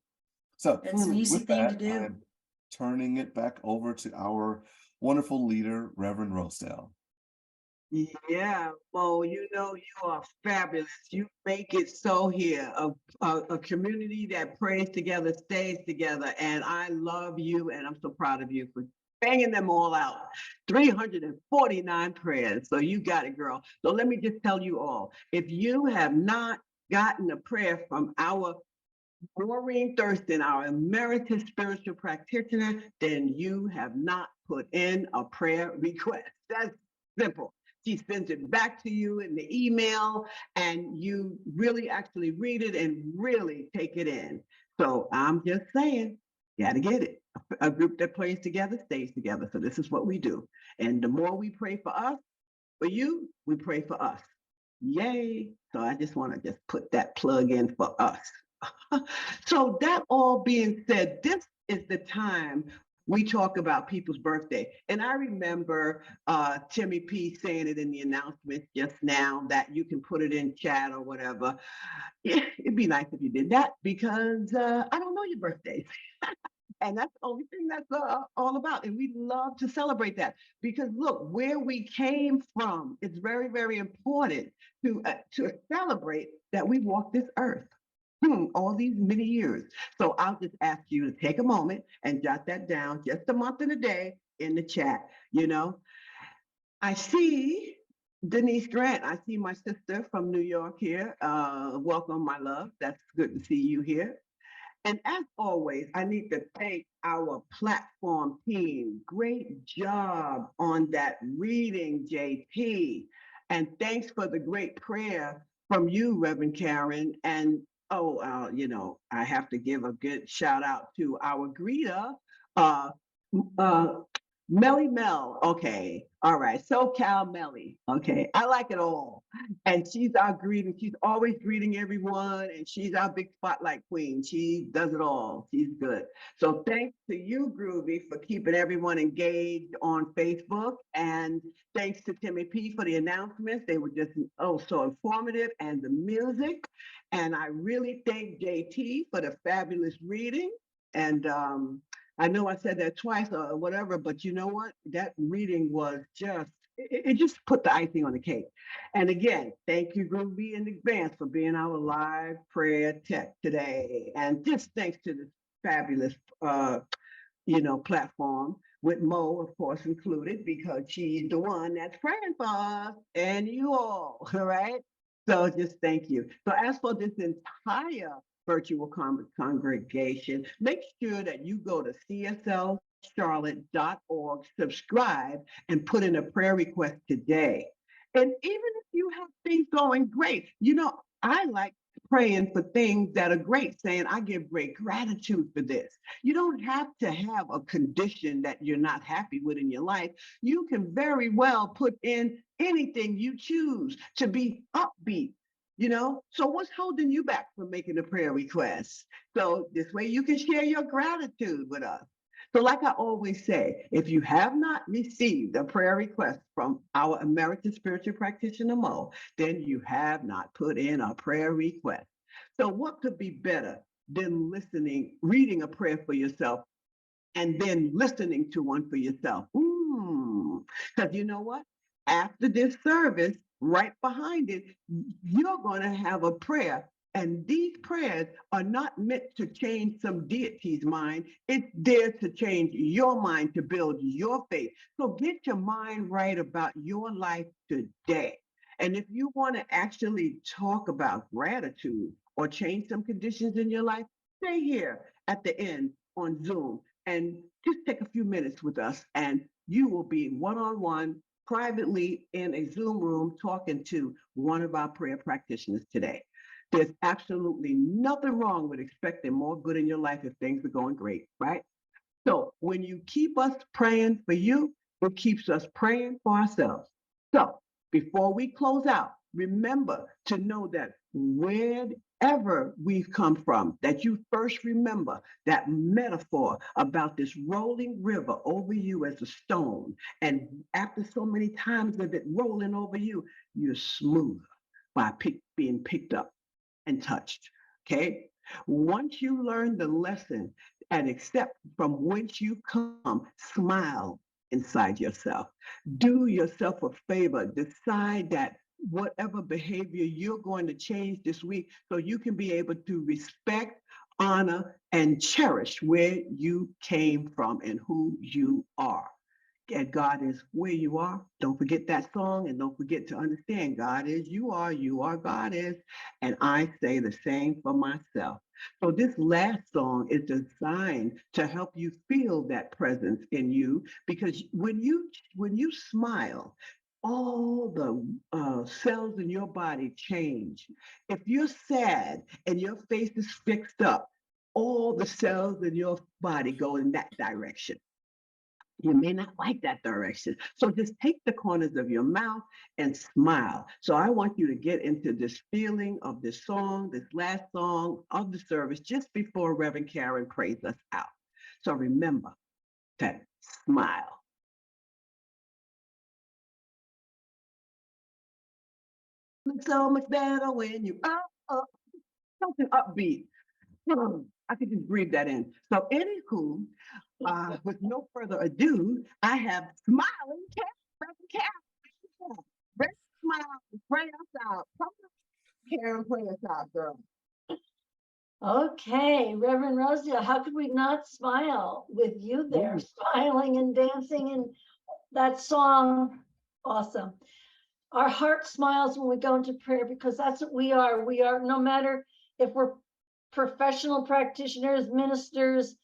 So It's an easy with thing to that, do. I'm turning it back over to our wonderful leader, Reverend Rosedale. Yeah, Mo, you are fabulous. You make it so here, a community that prays together, stays together. And I love you, and I'm so proud of you for banging them all out. 349 prayers. So you got it, girl. So let me just tell you all, if you have not gotten a prayer from our Maureen Thurston, our emeritus spiritual practitioner, then you have not put in a prayer request. That's simple. She sends it back to you in the email, and you really actually read it and really take it in. So I'm just saying, you got to get it. A group that prays together stays together. So this is what we do. And the more we pray for us, for you, we pray for us. Yay. So I just want to just put that plug in for us. So that all being said, this is the time we talk about people's birthday. And I remember Timmy P saying it in the announcement just now that you can put it in chat or whatever. Yeah, it'd be nice if you did that because I don't know your birthdays. And that's the only thing that's all about. And we love to celebrate that because look, where we came from, it's very, very important to celebrate that we walk this earth. All these many years. So I'll just ask you to take a moment and jot that down, just a month and a day in the chat. You know, I see Denise Grant. I see my sister from New York here. Welcome, my love. That's good to see you here. And as always, I need to thank our platform team. Great job on that reading, JP. And thanks for the great prayer from you, Reverend Karen. And I have to give a good shout out to our greeter, uh, uh, Melly Mel. Okay. All right. SoCal Melly. Okay. I like it all. And she's our greeting. She's always greeting everyone. And she's our big spotlight queen. She does it all. She's good. So thanks to you, Groovy, for keeping everyone engaged on Facebook. And thanks to Timmy P for the announcements. They were just so informative and the music. And I really thank JT for the fabulous reading. And I know I said that twice or whatever, but you know what? That reading was it just put the icing on the cake. And again, thank you, Groovy, in advance for being our live prayer tech today. And just thanks to this fabulous, platform with Mo, of course, included, because she's the one that's praying for us and you all right? So just thank you. So as for this entire virtual congregation, make sure that you go to cslcharlotte.org, subscribe, and put in a prayer request today. And even if you have things going great, I like praying for things that are great, saying, I give great gratitude for this. You don't have to have a condition that you're not happy with in your life. You can very well put in anything you choose to be upbeat. So what's holding you back from making a prayer request? So this way you can share your gratitude with us. So like I always say, if you have not received a prayer request from our Emeritus Spiritual Practitioner Mo, then you have not put in a prayer request. So what could be better than reading a prayer for yourself and then listening to one for yourself? Because you know what? After this service, right behind it, you're going to have a prayer. And these prayers are not meant to change some deity's mind. It's there to change your mind, to build your faith. So get your mind right about your life today. And if you want to actually talk about gratitude or change some conditions in your life, stay here at the end on Zoom and just take a few minutes with us, and you will be one-on-one privately in a Zoom room talking to one of our prayer practitioners today. There's absolutely nothing wrong with expecting more good in your life if things are going great, right? So when you keep us praying for you, it keeps us praying for ourselves. So before we close out, remember to know that wherever we've come from, that you first remember that metaphor about this rolling river over you as a stone. And after so many times of it rolling over you, you're smoother by being picked up and touched. Okay. Once you learn the lesson and accept from whence you come, smile inside yourself. Do yourself a favor. Decide that whatever behavior you're going to change this week so you can be able to respect, honor, and cherish where you came from and who you are. And God is where you are. Don't forget that song, and don't forget to understand God is you are God is. And I say the same for myself. So this last song is designed to help you feel that presence in you, because when you smile, all the cells in your body change. If you're sad and your face is fixed up, all the cells in your body go in that direction. You may not like that direction. So just take the corners of your mouth and smile. So I want you to get into this feeling of this song, this last song of the service, just before Reverend Karen prays us out. So remember, to smile. Looks so much better when you up, something upbeat. I could just breathe that in. So anywho, with no further ado, I have smiling Karen. Ready to smile and pray us out. Come on, Karen, pray us out, girl. Okay, Reverend Rosedale, how could we not smile with you there, smiling and dancing and that song? Awesome. Our heart smiles when we go into prayer because that's what we are. We are, no matter if we're professional practitioners, ministers,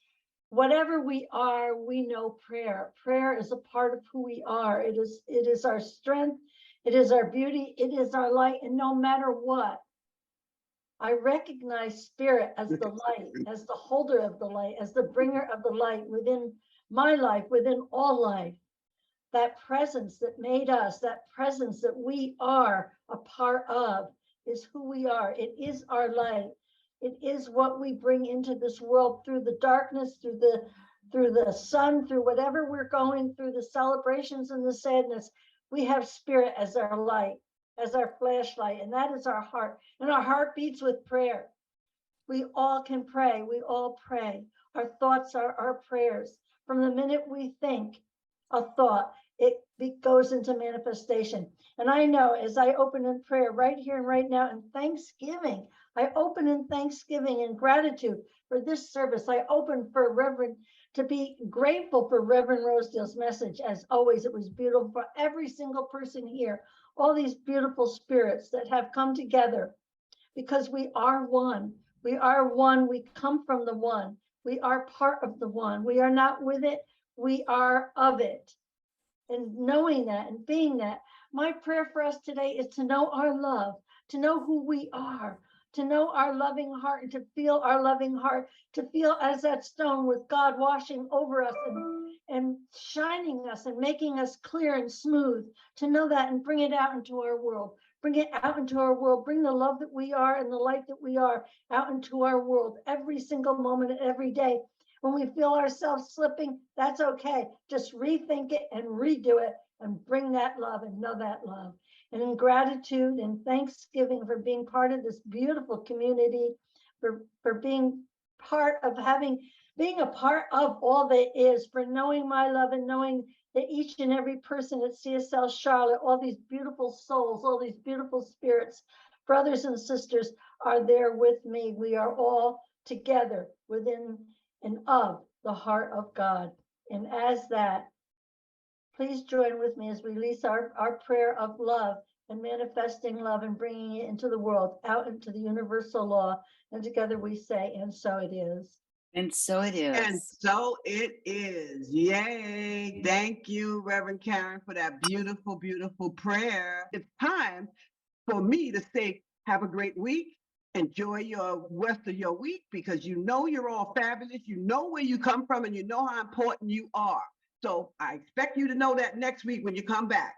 whatever we are, we know prayer. Prayer is a part of who we are. It is our strength. It is our beauty. It is our light. And no matter what, I recognize spirit as the light, as the holder of the light, as the bringer of the light within my life, within all life. That presence that made us, that presence that we are a part of is who we are. It is our light. It is what we bring into this world through the darkness, through the sun, through whatever we're going through, the celebrations and the sadness. We have spirit as our light, as our flashlight, and that is our heart. And our heart beats with prayer. We all can pray. We all pray. Our thoughts are our prayers. From the minute we think a thought, it goes into manifestation. And I know as I open in prayer right here and right now in thanksgiving, I open in thanksgiving and gratitude for this service. I open for Reverend to be grateful for Reverend Rosedale's message. As always, it was beautiful for every single person here. All these beautiful spirits that have come together because we are one. We are one. We come from the one. We are part of the one. We are not with it. We are of it. And knowing that and being that, my prayer for us today is to know our love, to know who we are, to know our loving heart and to feel our loving heart, to feel as that stone with God washing over us and shining us and making us clear and smooth, to know that and bring it out into our world. Bring it out into our world. Bring the love that we are and the light that we are out into our world every single moment, every day. When we feel ourselves slipping, that's okay. Just rethink it and redo it and bring that love and know that love. And in gratitude and thanksgiving for being part of this beautiful community, for being part of being a part of all that is, for knowing my love and knowing that each and every person at CSL Charlotte, all these beautiful souls, all these beautiful spirits, brothers and sisters are there with me. We are all together within and of the heart of God. And as that, please join with me as we release our prayer of love and manifesting love and bringing it into the world, out into the universal law. And together we say, and so it is. And so it is. And so it is. Yay. Thank you, Reverend Karen, for that beautiful, beautiful prayer. It's time for me to say, have a great week. Enjoy your rest of your week because you know you're all fabulous. You know where you come from and you know how important you are. So I expect you to know that next week when you come back.